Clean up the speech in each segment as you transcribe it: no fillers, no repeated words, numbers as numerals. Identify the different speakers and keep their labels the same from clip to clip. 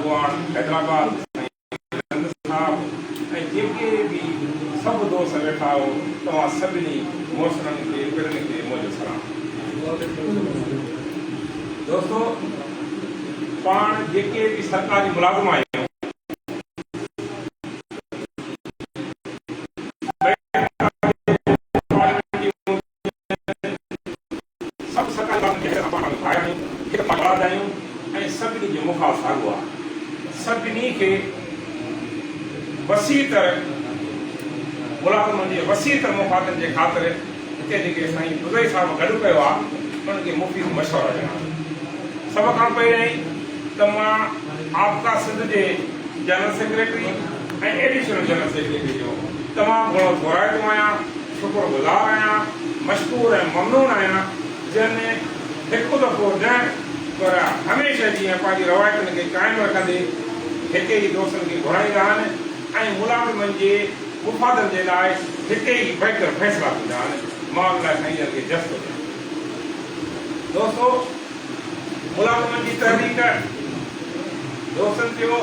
Speaker 1: अगवान हैदराबाद साहब जेके भी सब दोस्त वेठा हो तव्हां सभिनी मोसरनि खे पिणनि खे मुंहिंजो सलाम। दोस्तो, पाण जेके भी सरकारी मुलाज़िम आहियूं सभु सरकारी ऐं सभिनी जो मुखाल साॻियो आहे। सभिनी खे वसी तरह मुलाज़िमनि जे वसी तरह मुखातिबनि जे ख़ातिर हिते जेके साईं बुज़ई साहिब गॾु कयो आहे उन्हनि खे मुफ़ीद मशवरा ॾिना। सभ खां पहिरीं त मां आपका सिंध जे जनरल सेक्रेटरी ऐं एडिशनल जनरल सेक्रेटरी जो तमामु घणो घुराईंदो आहियां, शुक्रगुज़ार आहियां, मशकूर ऐं ममनून आहियां, जंहिंमें हिकु दफ़ो न पर हमेशह जीअं पंहिंजी रवायतुनि खे क़ाइमु रखंदे हिते ई दोस्तनि खे घुराईंदा आहिनि ऐं मुलाज़िमनि जे मुफ़ादनि जे लाइ हिते ई बहितर फ़ैसिला थींदा आहिनि। मां उन लाइ साईं खे जज़्ब ॾियां। दोस्तो, मुलाज़िमनि जी तहरीक दोस्तनि चयो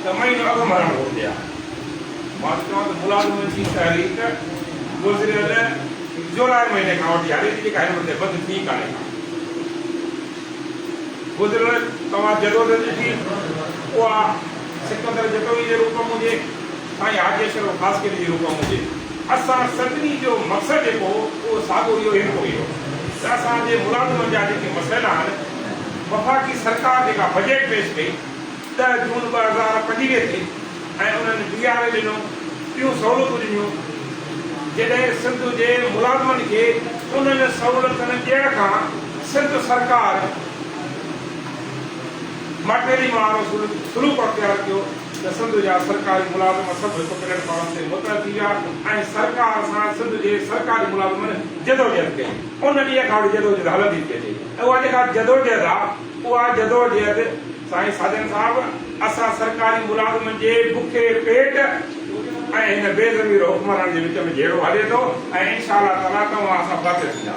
Speaker 1: त महीनो अॻु मरणु घुरिजे आहे। मां चवां त मुलाज़िमनि जी तहरीक गुज़िरियल जुलाई महीने खां वठी हाणे जेका हिन वक़्तु बंदि थी कान्हे का गुज़िरियल तव्हां जदोजहद ॾिठी उहा सिकंदर जतोई जे रूप में हुजे, साईं हाजी अशरफ ख़ासकरी जे रूप में हुजे, असां सभिनी जो मक़सदु जेको उहो साॻियो इहो हिकिड़ो ई हो त असांजे मुलाज़िमनि जा जेके मसइला आहिनि, वफ़ाक़ी सरकार जेका बजट पेश कई 10 जून 2025 ते ऐं उन्हनि DRA ॾिनो, ॿियूं सहूलियतूं ॾिनियूं। जॾहिं सिंध जे मुलाज़िमनि खे उन्हनि सहूलियतुनि ॾियण खां सिंध सरकार माटेरी माण्हू सुलूक अख़्तियार कयो त सिंध जा सरकारी मुलाज़िम सभु हिकु प्लेटफॉर्म ते मुतहद थी विया ऐं सरकार सां सिंध जे सरकारी मुलाज़िमनि जदोजहद कई। उन ॾींहं खां वठी जदोजहद हलंदी थी अचे ऐं उहा जेका जदोजहद आहे उहा जदोजहद साईं साजन साहिब असां सरकारी मुलाज़िमनि जे बुखे पेट ऐं हिन बेज़मीर हुक्मरान जे विच में जहिड़ो हले थो ऐं इंशाअल्लाह ताला तव्हां असां फातिर थींदा।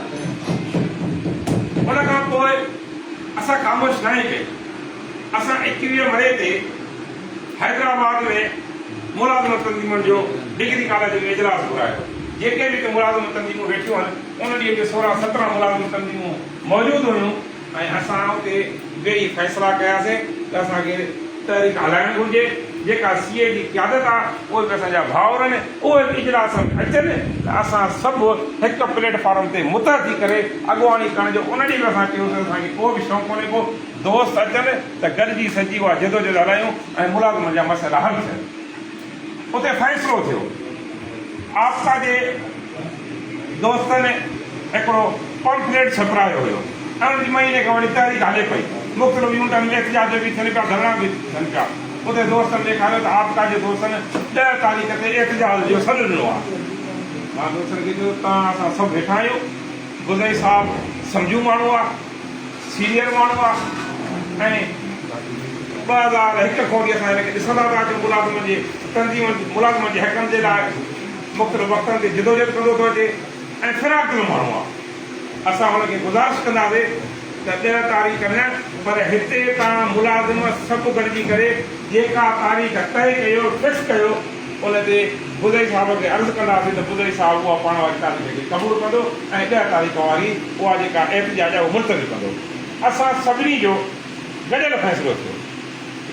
Speaker 1: उन खां पोइ असां ख़ामोश न कई। असां 21 मई ते हैदराबाद में मुलाज़िम तंज़ीमुनि जो डिग्री कॉलेज में इजलास घुरायो। जेके बि मुलाज़िम तंज़ीमूं वेठियूं आहिनि उन ॾींहं ते 16-17 मुलाज़िम तंज़ीमूं मौजूदु हुयूं ऐं असां उते वेही फ़ैसिला कयासीं त असांखे तहरीक हलाइणु घुरिजे। जेका CA जी क़यादत आहे उहे बि असांजा भाउर आहिनि, उहे बि इजलास में अचनि त असां सभु हिकु प्लेटफॉर्म ते मुतहद थी करे अॻुवाणी करण जो उन ॾींहुं बि असां कयोसीं। असांखे को बि शौक़ु कोन्हे को दोस्त अचनि त गॾिजी सॼी उहा जदोजहद हलायूं ऐं मुलाज़िमनि जा मसइला हल थियनि। उते फ़ैसिलो थियो। आपका जे दोस्तनि हिकिड़ो पॉम्फलेट छपरायो हुयो ऐं उन महीने खां वठी तारीख़ हले पई। मुख़्तलिफ़ यूनिटनि में एहतिजाज बि थियनि पिया, धरणा बि थियनि पिया। उते दोस्तनि ॾेखारियो त आपका जे दोस्तनि 10 तारीख़ ते एहतिजाज जो सॾु ॾिनो आहे। मां दोस्तनि खे चयो तव्हां असां सभु वेठा आहियूं। बुज़ई साहिबु सम्झू माण्हू आहे, सीनियर माण्हू आहे ऐं 2001 खां वठी असां हिनखे ॾिसंदा था अचूं। मुलाज़िमनि जे मुलाज़िमनि जे हक़नि जे लाइ मुख़्तलिफ़ वक़्तनि ते जदोजहद कंदो थो अचे ऐं फिराक दिलि माण्हू आहे। असां हुनखे गुज़ारिश कंदासीं त 10 तारीख़ न पर हिते तव्हां मुलाज़िम सभु गॾिजी करे जेका तारीख़ तय कयो फिक्स कयो उन ते बुज़ई साहिब खे अर्ज़ु कंदासीं त बुज़ई साहिबु उहा पाण वारी तारीख़ खे क़बूलु कंदो ऐं 10 तारीख़ वारी उहा जेका एहतिजाज आहे उहो मुलतवी कंदो। असां सभिनी जो गॾियल फ़ैसिलो थियो।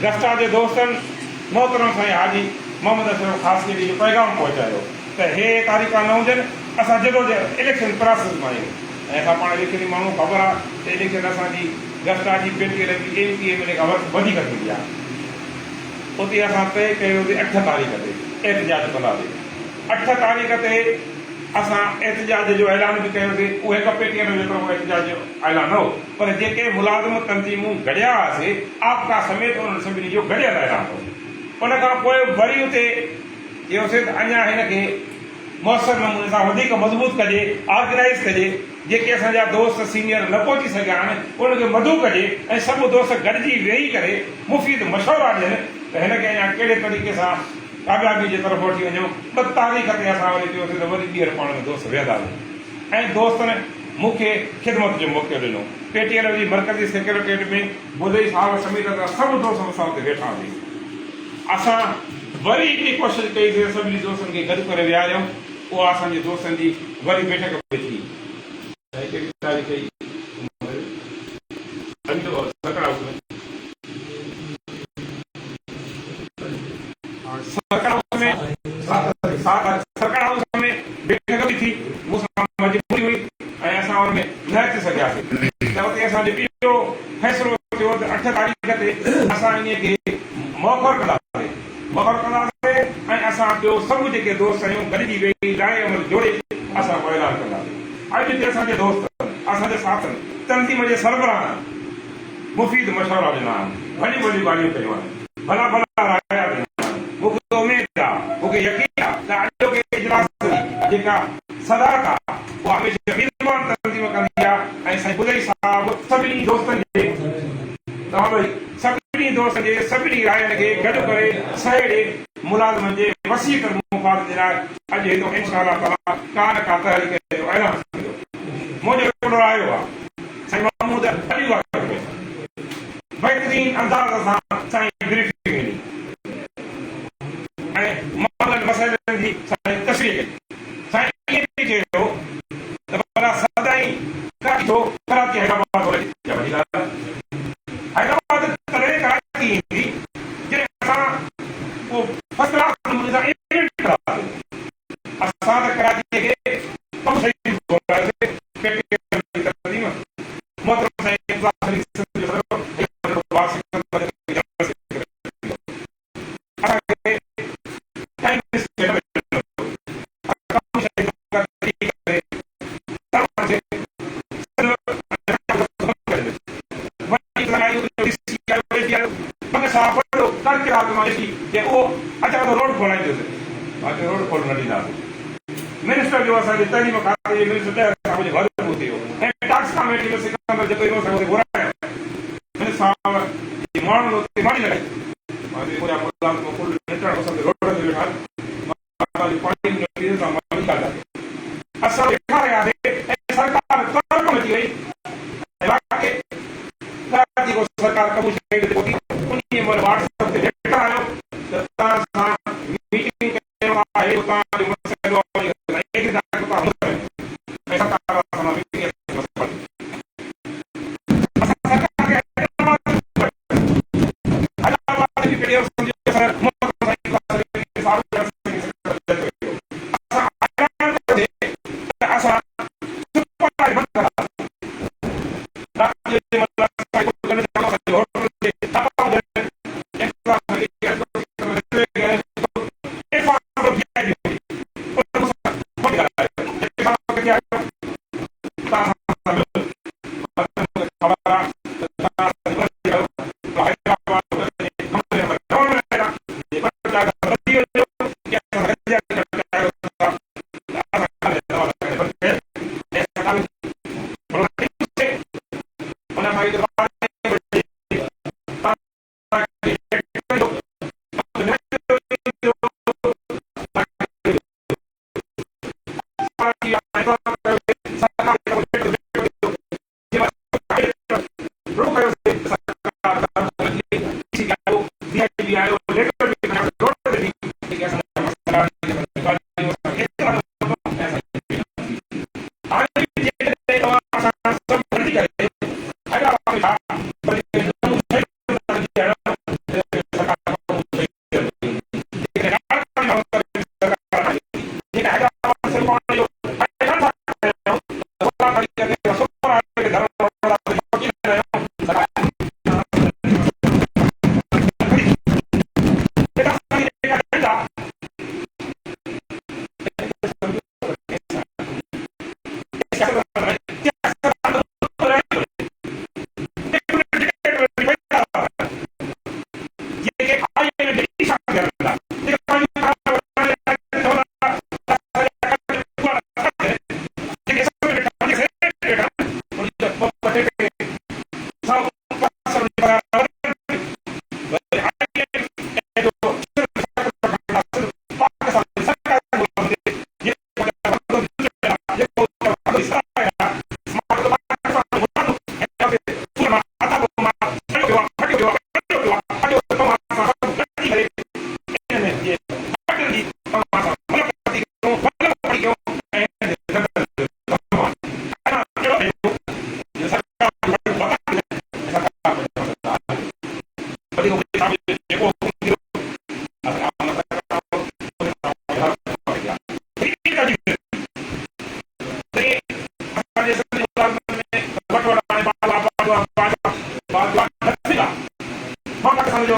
Speaker 1: गस्टा जे दोस्तनि मोहतरम साईं हाजी मोहम्मद अशरफ ख़ासकरी जो पैगाम पहुचायो त हे तारीख़ न हुजनि। असां जदोजहद इलेक्शन प्रोसेस में आहियूं ऐं असां पाण लिखी माण्हू ख़बर आहे त इलेक्शन असांजी गस्टा जी पेटीअ में MPA खां वधीक थींदी आहे। उते असां तय कयोसीं 8 तारीख़ ते एहतिजाज कंदासीं। 8 तारीख़ ते असां एहतिजाज जो ऐलान बि कयोसीं। उहे हिकु पेटीअ में जेतिरो एहतिजाज जो ऐलान हो पर जेके मुलाज़िम तंज़ीमूं गॾिया हुआसीं आपका समेत उन्हनि सभिनी जो गॾियल ऐलान हो। उन खां पोइ वरी उते चयोसीं त अञा हिनखे मौसर नमूने सां वधीक मज़बूत कजे, ऑर्गेनाइज़ कजे। जेके असांजा दोस्त सीनियर न पहुची सघिया आहिनि उनखे मदू कजे ऐं सभु दोस्त गॾिजी वेही करे मुफ़ीद मशवरा ॾियनि त हिनखे अञा कहिड़े तरीक़े सां कामयाबी जे तरफ़ वठी वञूं। 2 तारीख़ ते असां वरी चयोसीं त वरी ॿीहर पाण में दोस्त वेहंदासीं ऐं दोस्तनि मूंखे ख़िदमत जो मौक़ो ॾिनो। PTL जी मरकजी सेक्रेटरीट में बुधई साहब समेत सब दोस्त असां उते वेठा हुआसीं। असां वरी हिकिड़ी कोशिशि कईसीं, सभिनी दोस्तनि खे गॾु करे विहारियऊं। उहा असांजे दोस्तनि जी वरी बैठक बि थी। कहिड़ी तारीख़ कई? सरकार हाउस में सरकार हाउस में बैठक बि थी। मूंसां मजबूरी हुई ऐं असां हुन में न अची सघियासीं। त उते असांजो इहो फ़ैसिलो थियो त 8 तारीख़ ते असां इन खे मौख़र कंदासीं ऐं असां ॿियो सभु जेके दोस्त आहियूं गॾिजी वेही राय अमल जोड़े असां ऐलान कंदासीं। अॼु हिते असांजे दोस्त, असांजे साथनि, तंज़ीम जे सरबराहनि मुफ़ीद मशवरा ॾिना आहिनि, वॾियूं वॾियूं ॻाल्हियूं कयूं आहिनि, भला भला राया ॾिना आहिनि। मूंखे उमेद आहे, मूंखे यकीन आहे त अॼोके इजलास जेका सदारत आहे उहा हमेशह मिज़मान तंज़ीम कंदी आहे। ऐं साईं बुधई साहब सभिनी दोस्तनि जे सभिनी रायनि खे गॾु करे सहेड़े मुलाज़िमनि जे वसी कर मुफ़ाद जे लाइ अॼु हितो इंशाअल्लाह ताला का न का तहरीक जो ऐलान थींदो। मुंहिंजो हिकिड़ो आयो आहे साईं महमूद अली वाक़िफ़ में बहितरीन अंदाज़ सां साईं ब्रीफिंग ॾिनी ऐं मामलनि मसइलनि जी साईं तशरीह कई। साईं इएं बि चयो त भला सदाईं कराची छो, कराची हैदराबाद हो रही हैदराबाद तॾहिं कराची ईंदी जॾहिं असां उहो फर्स्ट क्लास नमूने सां इवेंट कंदासीं। असां त कराचीअ खे कमु सही घुरायोसीं। मोहतरम साईं रोड खोलाईंदुसि, रोड खोल न ॾींदासीं। मिनिस्टर जो असांजे तइलीम खाते जे मिनिस्टर मुंहिंजे घर में थियो ऐं टैक्स कमेटी में सिकंदर जेको इहो असांखे घुरायो मिनिस्टर साहब जी माण्हुनि उते माणी लॻाई। असां वेठा रहियासीं ऐं सरकार कर्म अची वई। सरकार कबू शइ उन महिल व्हाट्सएप ते लेटर आयो त तव्हां सां मीटिंग कयो आहे, तव्हांजो मसइलो वाद विवाद न थींदा। मां तव्हांखे सम्झो